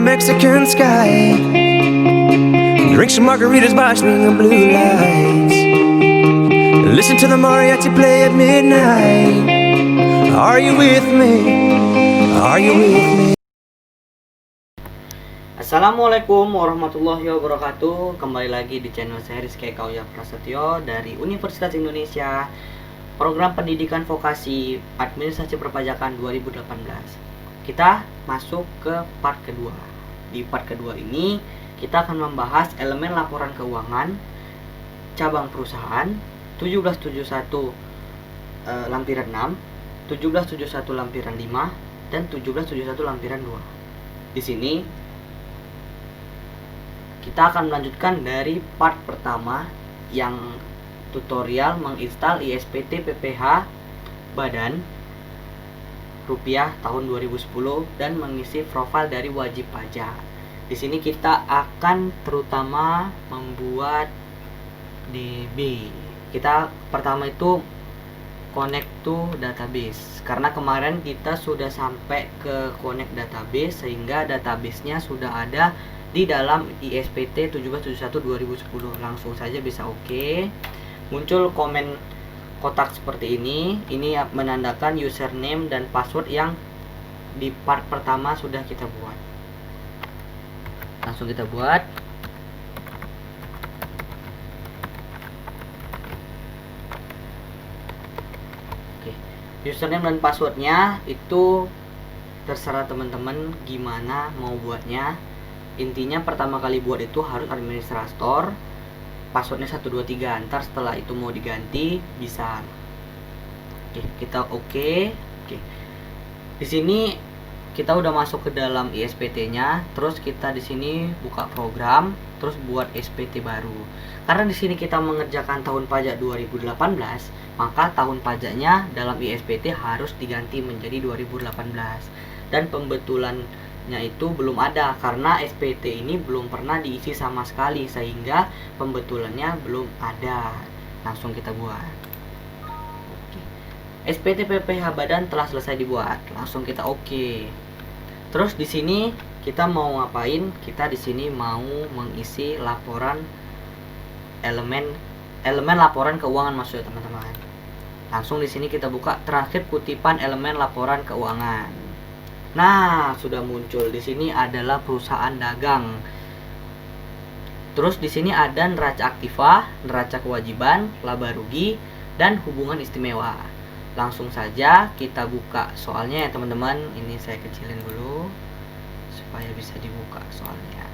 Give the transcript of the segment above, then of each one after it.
Mexican sky. Drink some margaritas by swinging blue lights. Listen to the mariachi play at midnight. Are you with me? Are you with me? Assalamualaikum warahmatullahi wabarakatuh. Kembali lagi di channel saya Rizky Kauya Prasetyo dari Universitas Indonesia, Program Pendidikan Vokasi Administrasi Perpajakan 2018. Kita masuk ke part kedua. Di part kedua ini kita akan membahas elemen laporan keuangan cabang perusahaan 1771 lampiran 6, 1771 lampiran 5, dan 1771 lampiran 2. Di sini kita akan melanjutkan dari part pertama yang tutorial menginstal ISPT PPH Badan Rupiah tahun 2010 dan mengisi profil dari wajib pajak. Di sini kita akan terutama membuat DB. Kita pertama itu connect to database. Karena kemarin kita sudah sampai ke connect database sehingga databasenya sudah ada di dalam ISPT 1771 2010. Langsung saja bisa oke. Muncul komen kotak seperti ini. Ini menandakan username dan password yang di part pertama sudah kita buat. Langsung kita buat. Oke. Username dan passwordnya itu terserah teman-teman gimana mau buatnya. Intinya pertama kali buat itu harus administrator, passwordnya 123. Ntar setelah itu mau diganti bisa. Oke, kita oke. Di sini kita udah masuk ke dalam ISPT-nya, terus kita di sini buka program, terus buat SPT baru. Karena di sini kita mengerjakan tahun pajak 2018, maka tahun pajaknya dalam ISPT harus diganti menjadi 2018. Dan pembetulannya itu belum ada karena SPT ini belum pernah diisi sama sekali sehingga pembetulannya belum ada. Langsung kita buat. SPT PPH Badan telah selesai dibuat. Langsung kita oke. Terus di sini kita mau ngapain? Kita di sini mau mengisi laporan elemen laporan keuangan maksudnya teman-teman. Langsung di sini kita buka transkrip kutipan elemen laporan keuangan. Nah, sudah muncul di sini adalah perusahaan dagang. Terus di sini ada neraca aktiva, neraca kewajiban, laba rugi, dan hubungan istimewa. Langsung saja kita buka soalnya ya teman-teman. Ini saya kecilin dulu supaya bisa dibuka soalnya.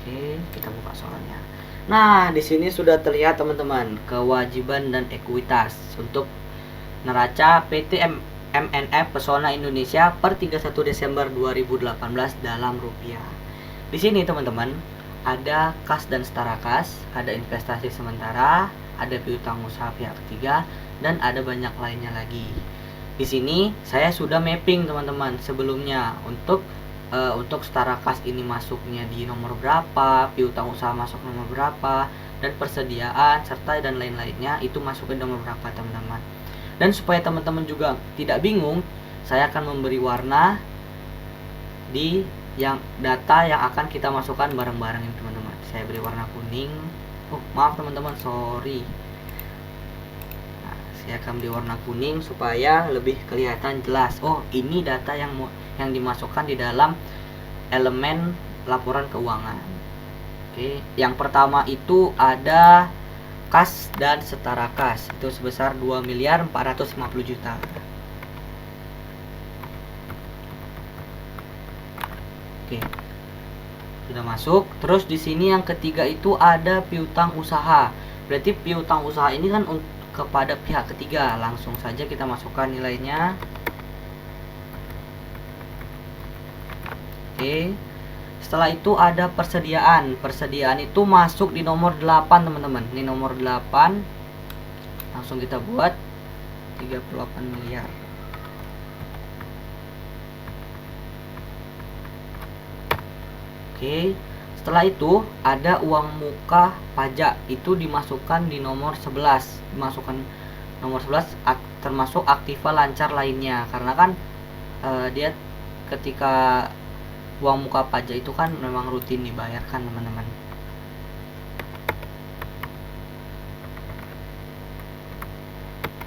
Oke, kita buka soalnya. Nah, di sini sudah terlihat teman-teman kewajiban dan ekuitas untuk neraca PT MNF Pesona Indonesia per 31 Desember 2018 dalam rupiah. Di sini teman-teman ada kas dan setara kas, ada investasi sementara, ada piutang usaha pihak ketiga, dan ada banyak lainnya lagi. Di sini saya sudah mapping teman-teman sebelumnya untuk setara kas ini masuknya di nomor berapa, piutang usaha masuk nomor berapa, dan persediaan serta dan lain-lainnya itu masuk ke nomor berapa teman-teman. Dan supaya teman-teman juga tidak bingung, saya akan memberi warna di yang data yang akan kita masukkan bareng-bareng ini teman-teman. Saya beri warna kuning. Oh maaf teman-teman, sorry. Nah, saya akan beri warna kuning supaya lebih kelihatan jelas. Oh ini data yang dimasukkan di dalam elemen laporan keuangan. Oke, yang pertama itu ada kas dan setara kas itu sebesar 2.450.000.000. Oke, sudah masuk. Terus di sini yang ketiga itu ada piutang usaha. Berarti piutang usaha ini kan kepada pihak ketiga. Langsung saja kita masukkan nilainya. Oke. Setelah itu ada persediaan. Persediaan itu masuk di nomor 8 teman-teman. Ini nomor 8. Langsung kita buat 38 miliar. Oke, setelah itu ada uang muka pajak itu dimasukkan di nomor 11, dimasukkan Nomor 11 termasuk aktiva lancar lainnya, karena kan dia ketika uang muka pajak itu kan memang rutin dibayarkan teman-teman.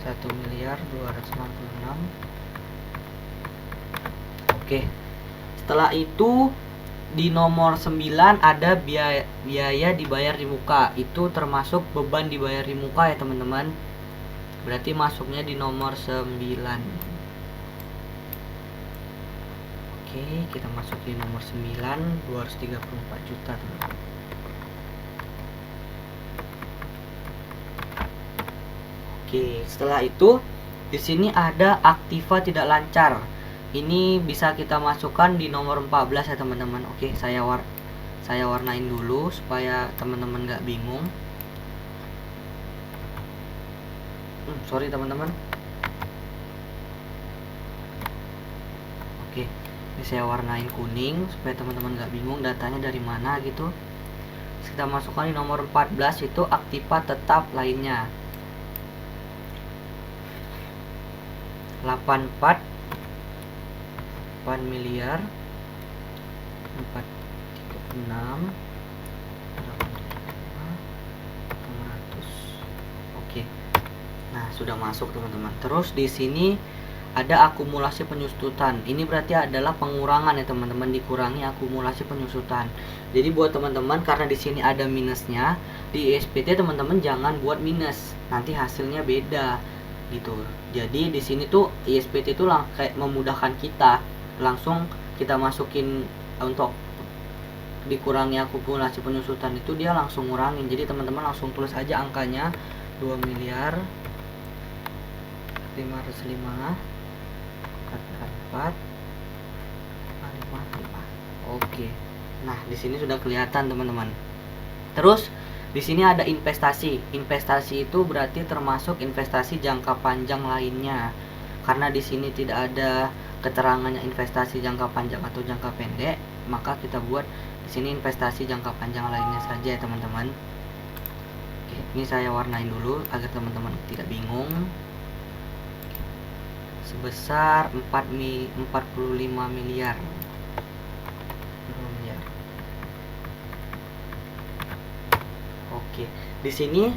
Rp1.266.000.000. Oke. Setelah itu di nomor 9 ada biaya dibayar di muka. Itu termasuk beban dibayar di muka ya teman-teman. Berarti masuknya di nomor 9. Oke, kita masuk di nomor 9, 234 juta teman-teman. Oke, setelah itu di sini ada aktiva tidak lancar. Ini bisa kita masukkan di nomor 14 ya teman-teman. Oke, saya warnain dulu supaya teman-teman nggak bingung. Sorry teman-teman. Oke, ini saya warnain kuning supaya teman-teman nggak bingung datanya dari mana gitu. Kita masukkan di nomor 14 itu aktiva tetap lainnya. 8 miliar 436 600. Oke. Nah, sudah masuk teman-teman. Terus di sini ada akumulasi penyusutan. Ini berarti adalah pengurangan ya teman-teman, dikurangi akumulasi penyusutan. Jadi buat teman-teman, karena di sini ada minusnya, di ISPT teman-teman jangan buat minus. Nanti hasilnya beda gitu. Jadi di sini tuh ISPT itu kayak memudahkan kita, langsung kita masukin untuk dikurangi akumulasi penyusutan itu dia langsung ngurangin. Jadi teman-teman langsung tulis aja angkanya 2 miliar 505 4 5. Oke. Nah, di sini sudah kelihatan teman-teman. Terus di sini ada investasi. Investasi itu berarti termasuk investasi jangka panjang lainnya. Karena di sini tidak ada keterangannya investasi jangka panjang atau jangka pendek, maka kita buat di sini investasi jangka panjang lainnya saja ya teman-teman. Oke, ini saya warnain dulu agar teman-teman tidak bingung. Sebesar 45 miliar. Oke, di sini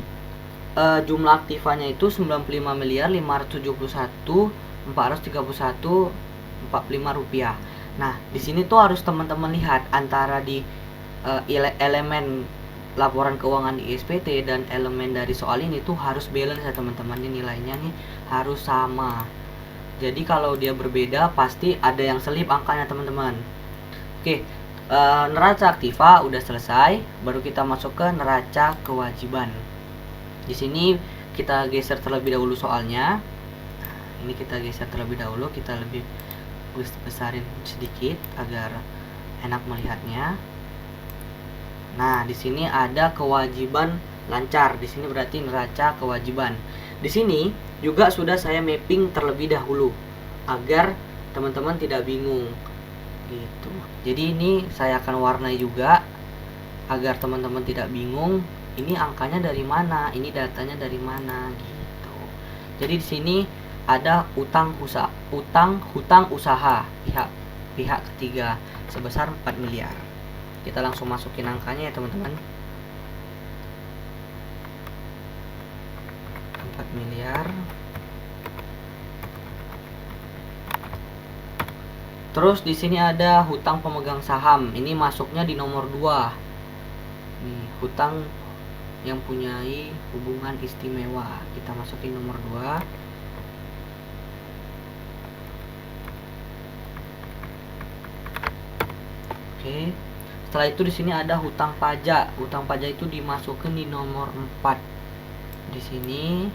jumlah aktivanya itu 95 miliar 571.431.45 rupiah. Nah, di sini tuh harus teman-teman lihat antara di elemen laporan keuangan di ISPT dan elemen dari soal ini tuh harus balance ya teman-teman. Ini nilainya nih harus sama. Jadi kalau dia berbeda pasti ada yang selip angkanya teman-teman. Oke. Neraca aktiva udah selesai, baru kita masuk ke neraca kewajiban. Di sini kita geser terlebih dahulu soalnya. Ini kita geser terlebih dahulu, kita lebih besarin sedikit agar enak melihatnya. Nah, di sini ada kewajiban lancar. Di sini berarti neraca kewajiban. Di sini juga sudah saya mapping terlebih dahulu agar teman-teman tidak bingung. Gitu. Jadi ini saya akan warnai juga agar teman-teman tidak bingung ini angkanya dari mana, ini datanya dari mana gitu. Jadi di sini ada hutang usaha pihak ketiga sebesar 4 miliar. Kita langsung masukin angkanya ya teman-teman. 4 miliar. Terus di sini ada hutang pemegang saham. Ini masuknya di nomor 2. Nih, hutang yang punyai hubungan istimewa. Kita masukin nomor 2. Oke. Setelah itu di sini ada hutang pajak. Hutang pajak itu dimasukkan di nomor 4. Di sini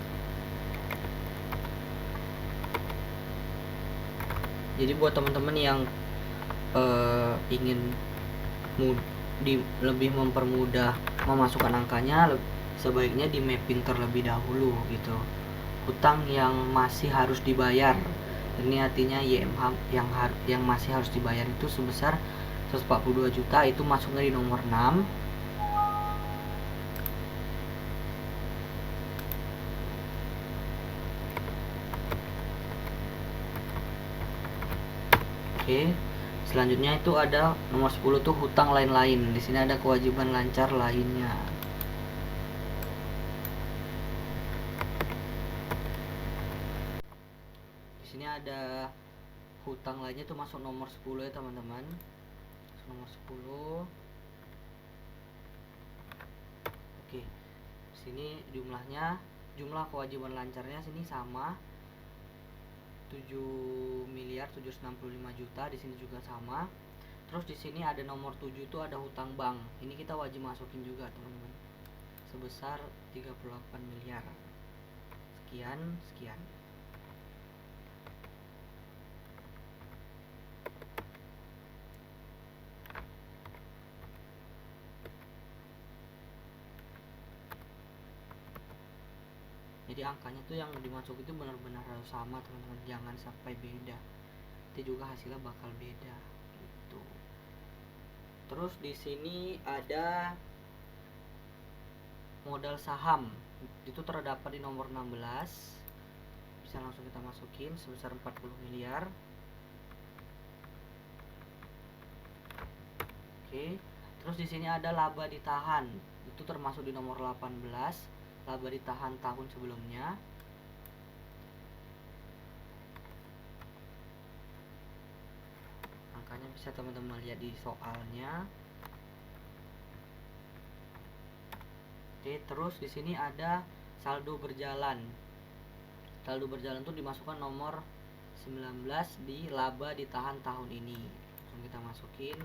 jadi buat teman-teman yang ingin lebih mempermudah memasukkan angkanya, sebaiknya di mapping terlebih dahulu gitu. Hutang yang masih harus dibayar, ini artinya YMH yang masih harus dibayar itu sebesar 142 juta, itu masuknya di nomor 6. Oke. Selanjutnya itu ada nomor 10 tuh hutang lain-lain. Di sini ada kewajiban lancar lainnya. Di sini ada hutang lainnya tuh masuk nomor 10 ya teman-teman. Nomor 10. Oke. Di sini jumlah kewajiban lancarnya sini sama 7.765.000.000, di sini juga sama. Terus di sini ada nomor 7 itu ada hutang bank. Ini kita wajib masukin juga, teman-teman. Sebesar 38 miliar. Sekian. Jadi angkanya tuh yang dimasuk itu benar-benar harus sama, teman-teman, jangan sampai beda. Nanti juga hasilnya bakal beda gitu. Terus di sini ada modal saham. Itu terdapat di nomor 16. Bisa langsung kita masukin sebesar 40 miliar. Oke. Terus di sini ada laba ditahan. Itu termasuk di nomor 18. Laba ditahan tahun sebelumnya. Angkanya bisa teman-teman lihat di soalnya. Oke, terus di sini ada saldo berjalan. Saldo berjalan tuh dimasukkan nomor 19 di laba ditahan tahun ini. Langsung kita masukin.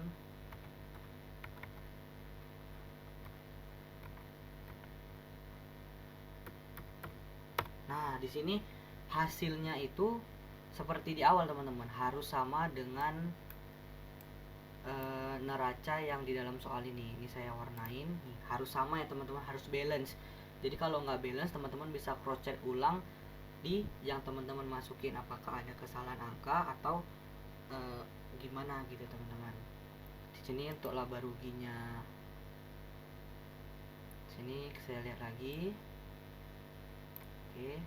Nah, di sini hasilnya itu seperti di awal, teman-teman, harus sama dengan neraca yang di dalam soal ini. Ini saya warnain. Nih, harus sama ya, teman-teman, harus balance. Jadi kalau nggak balance, teman-teman bisa cross check ulang di yang teman-teman masukin, apakah ada kesalahan angka atau gimana gitu, teman-teman. Di sini untuk laba ruginya. Sini saya lihat lagi. Oke.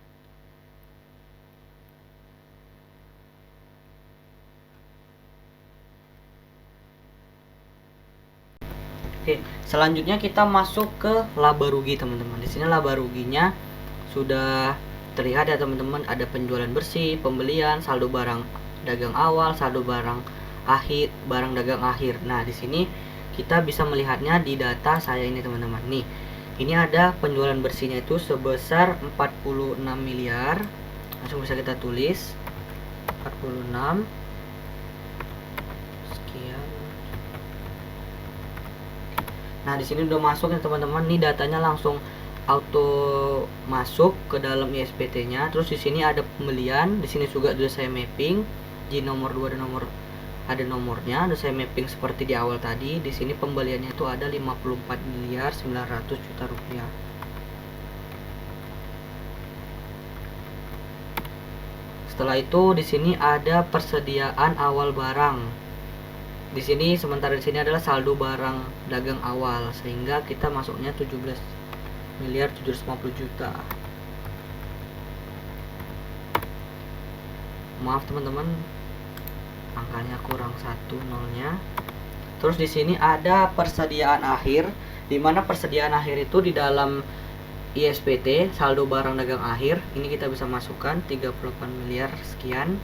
Selanjutnya kita masuk ke laba rugi, teman-teman. Di sini laba ruginya sudah terlihat ya, teman-teman. Ada penjualan bersih, pembelian, saldo barang dagang awal, saldo barang akhir, barang dagang akhir. Nah, di sini kita bisa melihatnya di data saya ini, teman-teman. Nih, ini ada penjualan bersihnya itu sebesar 46 miliar. Langsung bisa kita tulis 46 sekian. Nah, di sini udah masuk ya, teman-teman. Nih datanya langsung auto masuk ke dalam ISPT-nya. Terus di sini ada pembelian. Di sini juga sudah saya mapping. Di nomor 2 ada nomornya, ada saya mapping seperti di awal tadi. Di sini pembeliannya itu ada 54.900.000.000 rupiah. Setelah itu di sini ada persediaan awal barang. Di sini sementara di sini adalah saldo barang dagang awal, sehingga kita masuknya 17.750.000.000. Maaf, teman-teman, angkanya kurang 1 nolnya. Terus di sini ada persediaan akhir, di mana persediaan akhir itu di dalam ISPT saldo barang dagang akhir ini kita bisa masukkan 38 miliar sekian.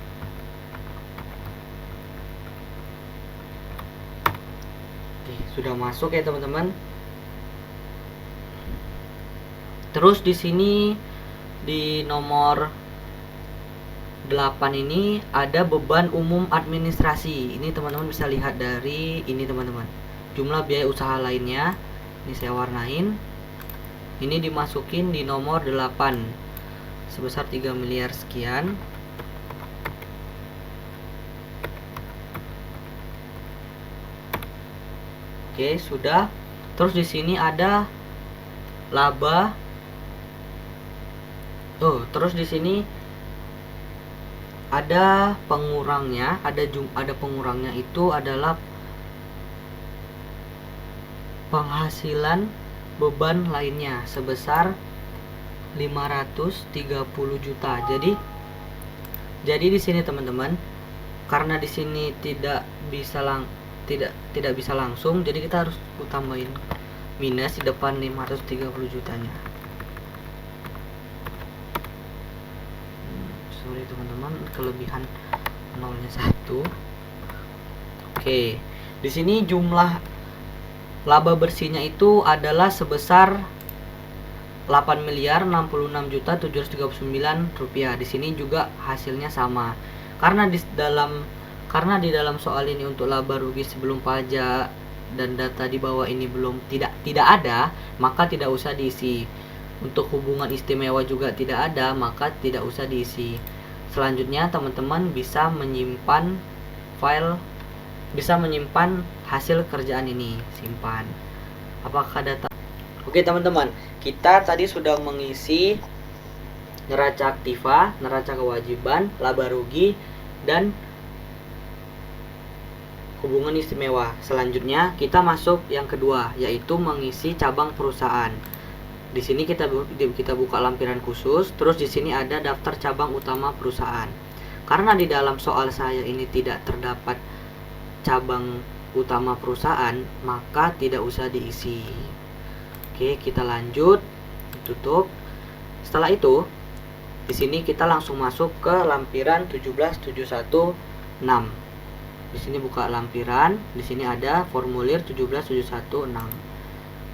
Oke, sudah masuk ya, teman-teman. Terus di sini di nomor 8 ini ada beban umum administrasi. Ini teman-teman bisa lihat dari ini, teman-teman. Jumlah biaya usaha lainnya. Ini saya warnain. Ini dimasukin di nomor 8 sebesar 3 miliar sekian. Oke, sudah. Terus di sini ada laba. Tuh, terus di sini ada pengurangnya, ada pengurangnya itu adalah penghasilan beban lainnya sebesar 530 juta. Jadi di sini, teman-teman, karena di sini tidak bisa langsung, jadi kita harus tambahin minus di depan 530 jutanya. Sorry teman-teman, kelebihan nolnya 1. Oke, di sini jumlah laba bersihnya itu adalah sebesar 8.066.739 rupiah. Di sini juga hasilnya sama. Karena di dalam soal ini untuk laba rugi sebelum pajak dan data di bawah ini tidak ada, maka tidak usah diisi. Untuk hubungan istimewa juga tidak ada, maka tidak usah diisi. Selanjutnya teman-teman bisa menyimpan hasil kerjaan ini, simpan. Apakah data? Oke teman-teman, kita tadi sudah mengisi neraca aktiva, neraca kewajiban, laba rugi, dan hubungan istimewa. Selanjutnya kita masuk yang kedua, yaitu mengisi cabang perusahaan. Di sini kita buka lampiran khusus, terus di sini ada daftar cabang utama perusahaan. Karena di dalam soal saya ini tidak terdapat cabang utama perusahaan, maka tidak usah diisi. Oke, kita lanjut, tutup. Setelah itu, di sini kita langsung masuk ke lampiran 17716. Di sini buka lampiran, di sini ada formulir 17716.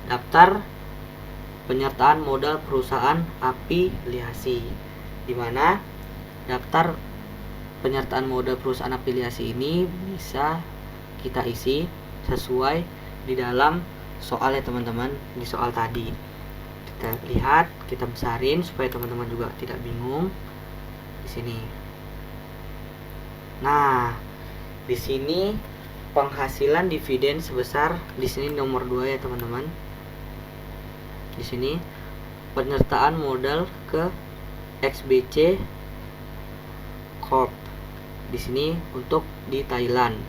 Daftar penyertaan modal perusahaan afiliasi. Di mana daftar penyertaan modal perusahaan afiliasi ini bisa kita isi sesuai di dalam soal ya teman-teman, di soal tadi. Kita lihat, kita besarin supaya teman-teman juga tidak bingung di sini. Nah, di sini penghasilan dividen sebesar, di sini nomor 2 ya teman-teman. Di sini penyertaan modal ke XBC Corp. Di sini untuk di Thailand.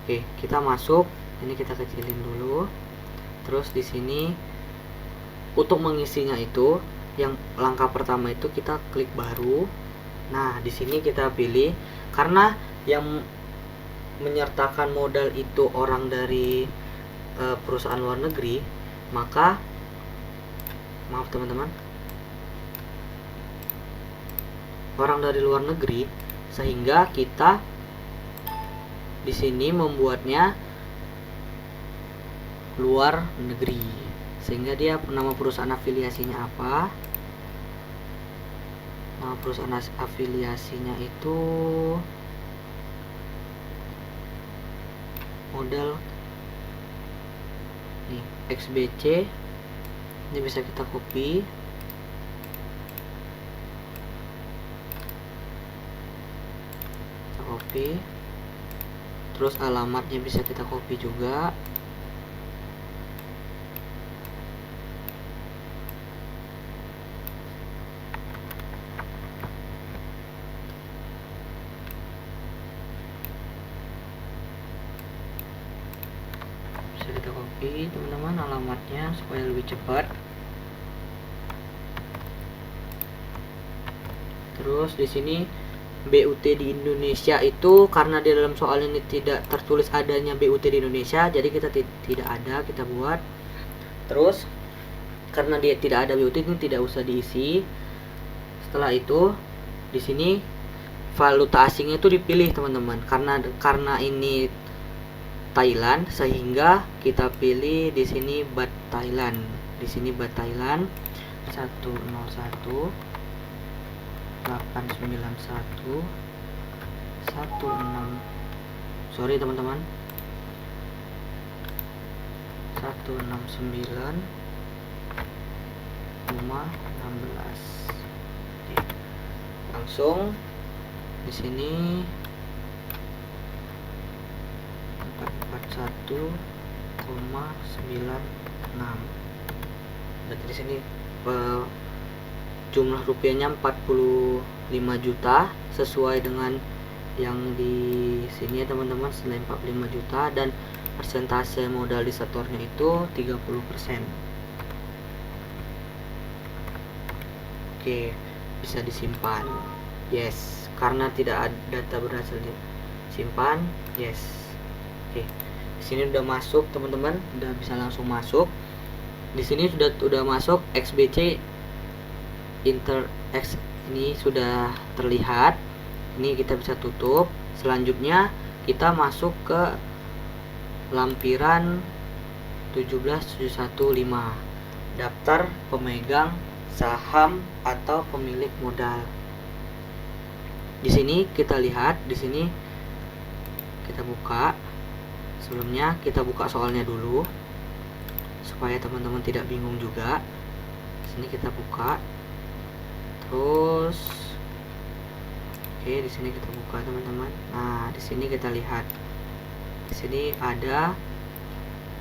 Oke, kita masuk. Ini kita kecilin dulu. Terus di sini untuk mengisinya itu, yang langkah pertama itu kita klik baru. Nah, di sini kita pilih, karena yang menyertakan modal itu orang dari perusahaan luar negeri, maka maaf teman-teman, orang dari luar negeri, sehingga kita di sini membuatnya luar negeri, sehingga dia nama perusahaan afiliasinya apa. Nama perusahaan afiliasinya itu modal nih, XBC. Ini bisa kita copy, terus alamatnya bisa kita copy juga. Bisa kita copy teman-teman alamatnya supaya lebih cepat. Terus di sini BUT di Indonesia itu, karena di dalam soal ini tidak tertulis adanya BUT di Indonesia, jadi kita tidak ada, kita buat. Terus karena dia tidak ada BUT, ini tidak usah diisi. Setelah itu di sini valuta asingnya itu dipilih teman-teman, karena ini Thailand, sehingga kita pilih di sini baht Thailand. Di sini baht Thailand 101 891 16, sorry teman-teman, 169,16. Langsung di sini 441,96. Berarti di sini jumlah rupiahnya 45 juta sesuai dengan yang di sini ya teman-teman, selain 45 juta, dan persentase modalisatornya itu 30%. Oke, bisa disimpan. Yes, karena tidak ada data berhasil simpan, yes. Oke, di sini udah masuk teman-teman, udah bisa langsung masuk. Di sini sudah masuk XBC X, ini sudah terlihat. Ini kita bisa tutup. Selanjutnya kita masuk ke lampiran 17715, daftar pemegang saham atau pemilik modal. Di sini kita lihat, di sini kita buka. Sebelumnya kita buka soalnya dulu supaya teman-teman tidak bingung juga. Di sini kita buka. Terus oke, di sini kita buka teman-teman. Nah, di sini kita lihat. Di sini ada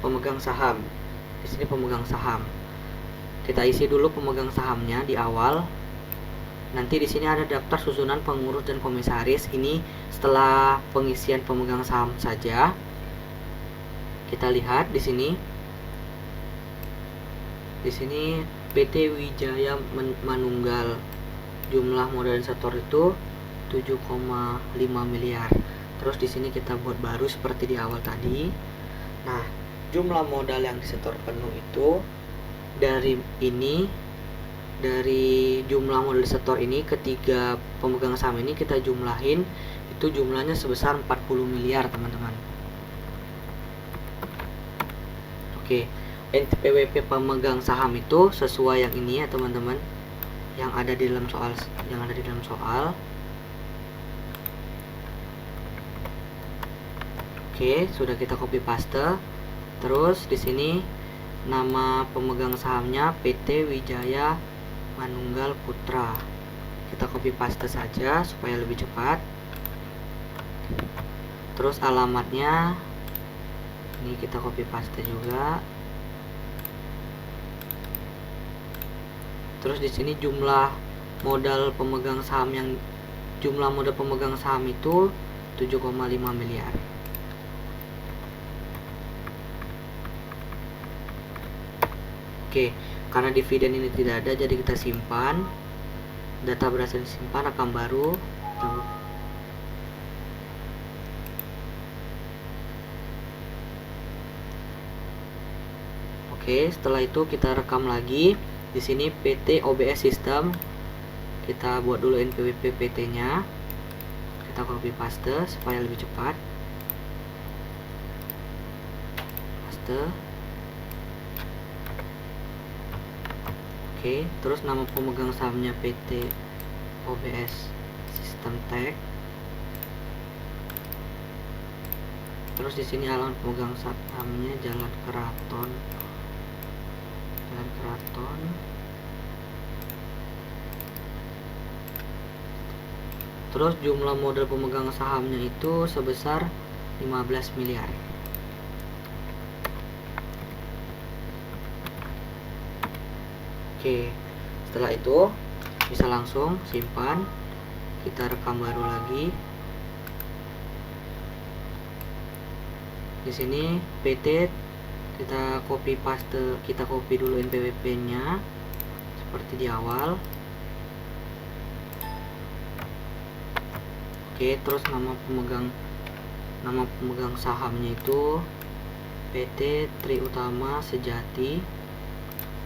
pemegang saham. Di sini pemegang saham. Kita isi dulu pemegang sahamnya di awal. Nanti di sini ada daftar susunan pengurus dan komisaris. Ini setelah pengisian pemegang saham saja. Kita lihat di sini. Di sini PT Wijaya Manunggal, jumlah modal setor itu 7,5 miliar. Terus di sini kita buat baru seperti di awal tadi. Nah, jumlah modal yang disetor penuh itu dari jumlah modal disetor ini, ketiga pemegang saham ini kita jumlahin, itu jumlahnya sebesar 40 miliar teman-teman. Oke, NPWP pemegang saham itu sesuai yang ini ya teman-teman, yang ada di dalam soal, Oke, sudah kita copy paste. Terus di sini nama pemegang sahamnya PT Wijaya Manunggal Putra. Kita copy paste saja supaya lebih cepat. Terus alamatnya ini kita copy paste juga. Terus di sini jumlah modal pemegang saham itu 7,5 miliar. Oke, karena dividen ini tidak ada, jadi kita simpan. Data berhasil disimpan, rekam baru. Oke, setelah itu kita rekam lagi. Di sini PT OBS System, kita buat dulu NPWP PT-nya. Kita copy paste supaya lebih cepat. Paste. Oke, terus nama pemegang sahamnya PT OBS System Tech. Terus di sini alamat pemegang sahamnya Jalan Keraton. Terus jumlah modal pemegang sahamnya itu sebesar 15 miliar. Oke, setelah itu bisa langsung simpan. Kita rekam baru lagi. Di sini PT kita copy paste, kita copy dulu NPWP-nya seperti di awal. Oke, terus nama pemegang sahamnya itu PT Tri Utama Sejati.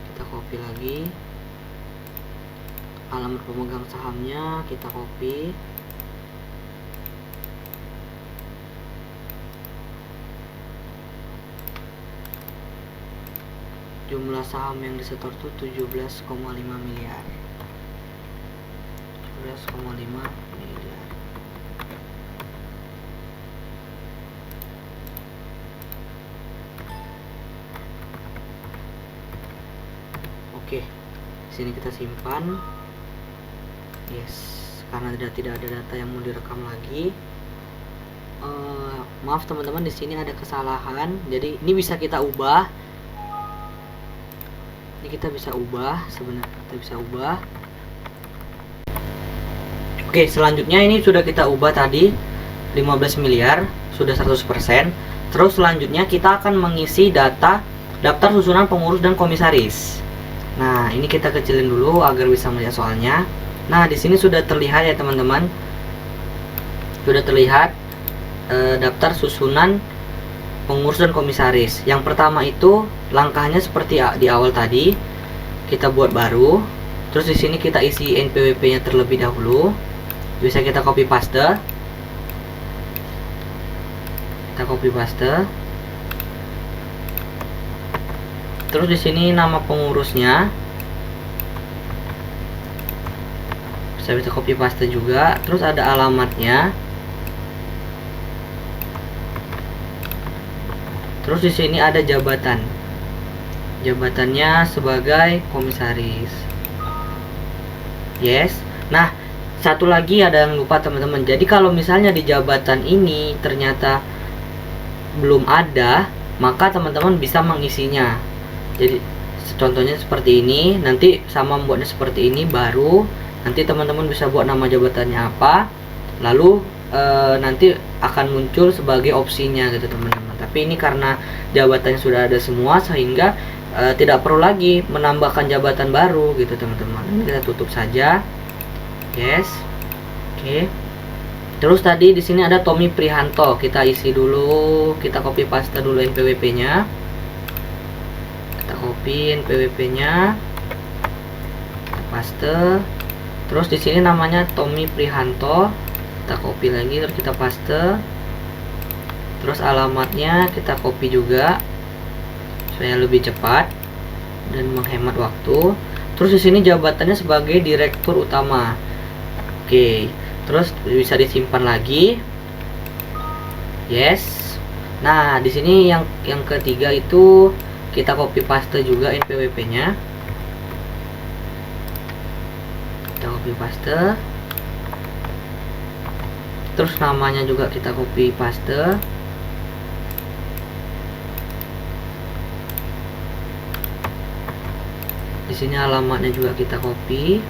Kita copy lagi. Alamat pemegang sahamnya kita copy. Jumlah saham yang disetor itu 17,5 miliar. 17,5 miliar. Oke, sini kita simpan. Yes, karena tidak ada data yang mau direkam lagi. Maaf teman-teman, di sini ada kesalahan. Jadi ini bisa kita ubah. Ini kita bisa ubah, sebenarnya kita bisa ubah. Oke, selanjutnya ini sudah kita ubah tadi 15 miliar, sudah 100%. Terus selanjutnya kita akan mengisi data daftar susunan pengurus dan komisaris. Nah, ini kita kecilin dulu agar bisa melihat soalnya. Nah, di sini sudah terlihat ya teman-teman. Sudah terlihat daftar susunan pengurus dan komisaris. Yang pertama itu langkahnya seperti di awal tadi, kita buat baru. Terus di sini kita isi NPWP-nya terlebih dahulu. Bisa kita copy paste. Kita copy paste. Terus di sini nama pengurusnya. Bisa copy paste juga. Terus ada alamatnya. Terus di sini ada jabatan. Jabatannya sebagai komisaris. Yes. Nah, satu lagi ada yang lupa teman-teman. Jadi kalau misalnya di jabatan ini ternyata belum ada, maka teman-teman bisa mengisinya. Jadi contohnya seperti ini. Nanti sama membuatnya seperti ini, baru nanti teman-teman bisa buat nama jabatannya apa, lalu nanti akan muncul sebagai opsinya gitu teman-teman. Tapi ini karena jabatannya sudah ada semua, sehingga tidak perlu lagi menambahkan jabatan baru gitu teman-teman. Ini kita tutup saja. Yes. Oke. Terus tadi di sini ada Tommy Prihanto. Kita isi dulu, kita copy paste dulu NPWP-nya. Kita copy NPWP-nya. Kita paste. Terus di sini namanya Tommy Prihanto. Kita copy lagi, terus kita paste. Terus alamatnya kita copy juga supaya lebih cepat dan menghemat waktu. Terus di sini jabatannya sebagai direktur utama. Oke, terus bisa disimpan lagi. Yes. Nah, di sini yang ketiga itu kita copy paste juga NPWP-nya. Kita copy paste. Terus namanya juga kita copy paste. Di sini alamatnya juga kita copy.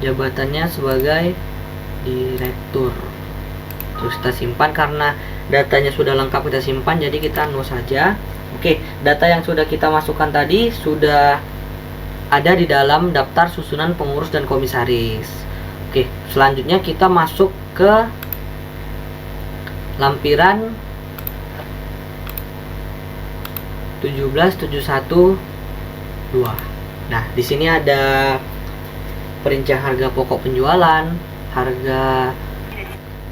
Jabatannya sebagai direktur. Terus kita simpan, karena datanya sudah lengkap kita simpan, jadi kita no saja. Oke, data yang sudah kita masukkan tadi sudah ada di dalam daftar susunan pengurus dan komisaris. Oke, selanjutnya kita masuk ke lampiran 17712. Nah, di sini ada perincian harga pokok penjualan, harga.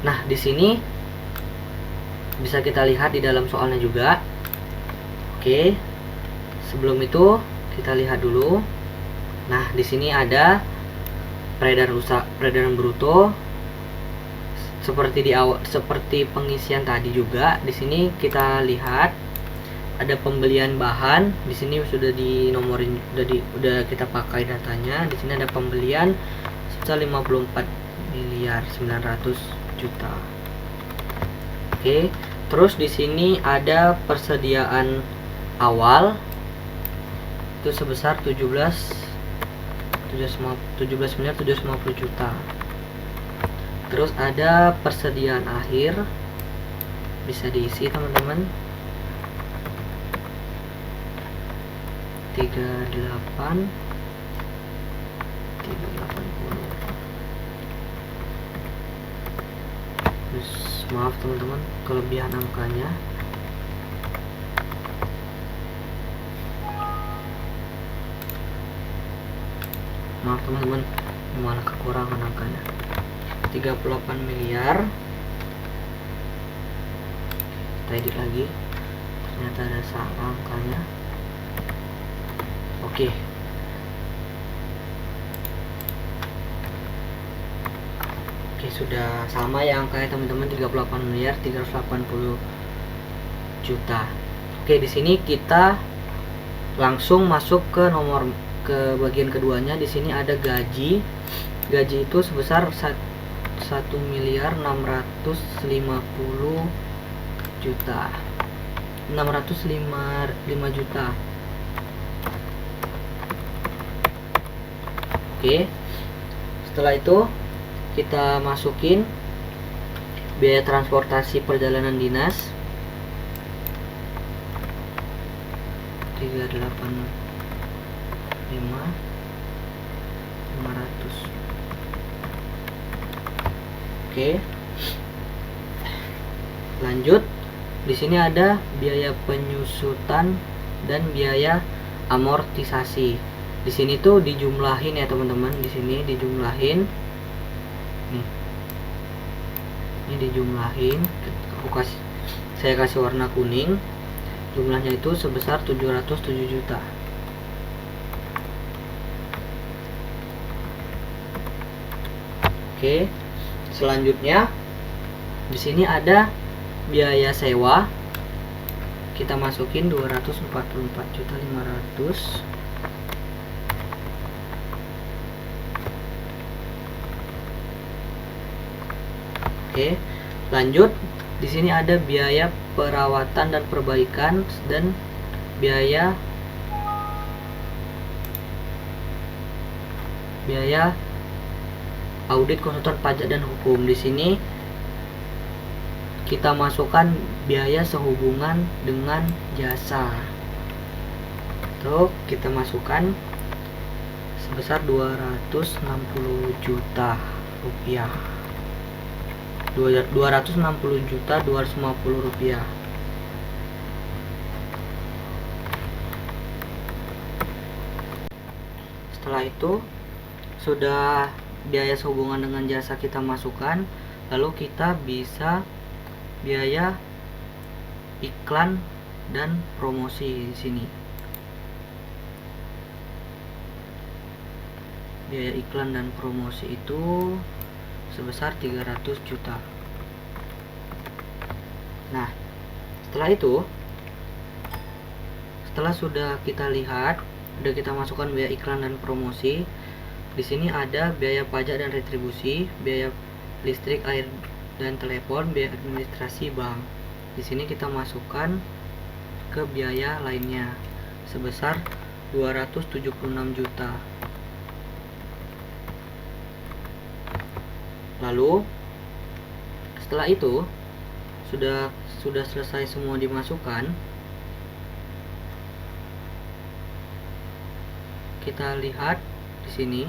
Nah, di sini bisa kita lihat di dalam soalnya juga. Oke. Sebelum itu kita lihat dulu. Nah, di sini ada peredaran bruto seperti di awal, seperti pengisian tadi juga. Di sini kita lihat ada pembelian bahan. Di sini sudah dinomorin, udah kita pakai datanya. Di sini ada pembelian sebesar 54.900.000.000. Oke, terus di sini ada persediaan awal itu sebesar 17.750.000.000. Terus ada persediaan akhir, bisa diisi teman-teman, 380. Terus maaf teman-teman, kelebihan angkanya. Maaf teman-teman, malah kekurangan angkanya. 38 miliar. Kita edit lagi, ternyata ada salah angkanya. Oke. Oke, sudah sama ya angkanya teman-teman, 38.380.000.000. Oke, di sini kita langsung masuk ke bagian keduanya. Di sini ada gaji. Gaji itu sebesar 1.605.000.000. Oke. Setelah itu kita masukin biaya transportasi perjalanan dinas 385.500. Oke. Lanjut, di sini ada biaya penyusutan dan biaya amortisasi. Di sini tuh dijumlahin ya teman-teman. Di sini dijumlahin. Nih. Ini dijumlahin. Saya kasih warna kuning. Jumlahnya itu sebesar 707 juta. Oke. Selanjutnya di sini ada biaya sewa. Kita masukin 244.500.000. Oke, lanjut. Di sini ada biaya perawatan dan perbaikan dan biaya audit konsultan pajak dan hukum. Di sini kita masukkan biaya sehubungan dengan jasa. Tuh, kita masukkan sebesar 260 juta rupiah. 260.250 rupiah. Setelah itu sudah biaya sehubungan dengan jasa kita masukkan, lalu kita bisa biaya iklan dan promosi di sini. Biaya iklan dan promosi itu sebesar 300 juta. Nah, setelah sudah kita lihat, sudah kita masukkan biaya iklan dan promosi. Di sini ada biaya pajak dan retribusi, biaya listrik, air dan telepon, biaya administrasi bank. Di sini kita masukkan ke biaya lainnya sebesar 276 juta. Lalu setelah itu sudah selesai semua dimasukkan, kita lihat di sini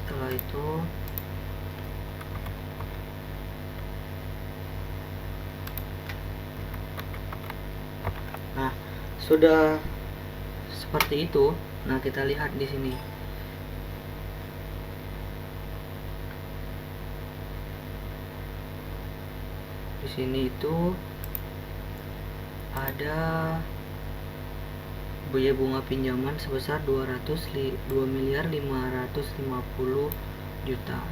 setelah itu sudah seperti itu. Nah, kita lihat di sini. Di sini itu ada biaya bunga pinjaman sebesar 2.550 juta.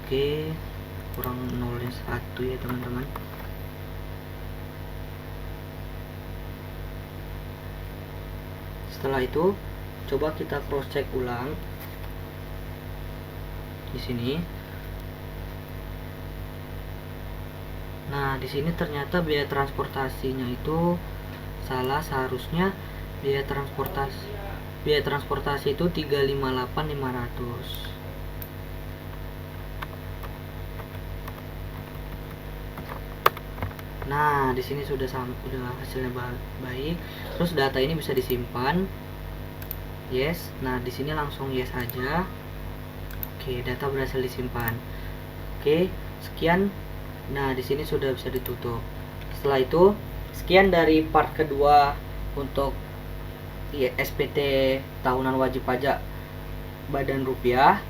Oke, kurang 0,1 ya teman-teman. Setelah itu coba kita cross check ulang di sini. Nah, di sini ternyata biaya transportasinya itu salah. Seharusnya biaya transportasi itu 358.500. Nah, di sini sudah hasilnya baik. Terus data ini bisa disimpan. Yes. Nah, di sini langsung yes aja. Oke, data berhasil disimpan. Oke, sekian. Nah, di sini sudah bisa ditutup. Setelah itu, sekian dari part kedua untuk SPT tahunan wajib pajak Badan Rupiah.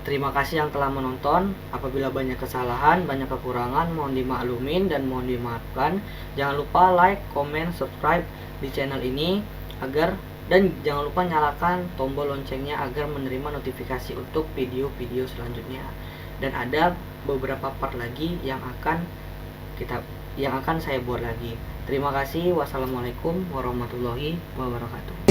Terima kasih yang telah menonton. Apabila banyak kesalahan, banyak kekurangan, mohon dimaklumin dan mohon dimaafkan. Jangan lupa like, comment, subscribe di channel ini dan jangan lupa nyalakan tombol loncengnya agar menerima notifikasi untuk video-video selanjutnya. Dan ada beberapa part lagi yang akan saya buat lagi. Terima kasih. Wassalamualaikum warahmatullahi wabarakatuh.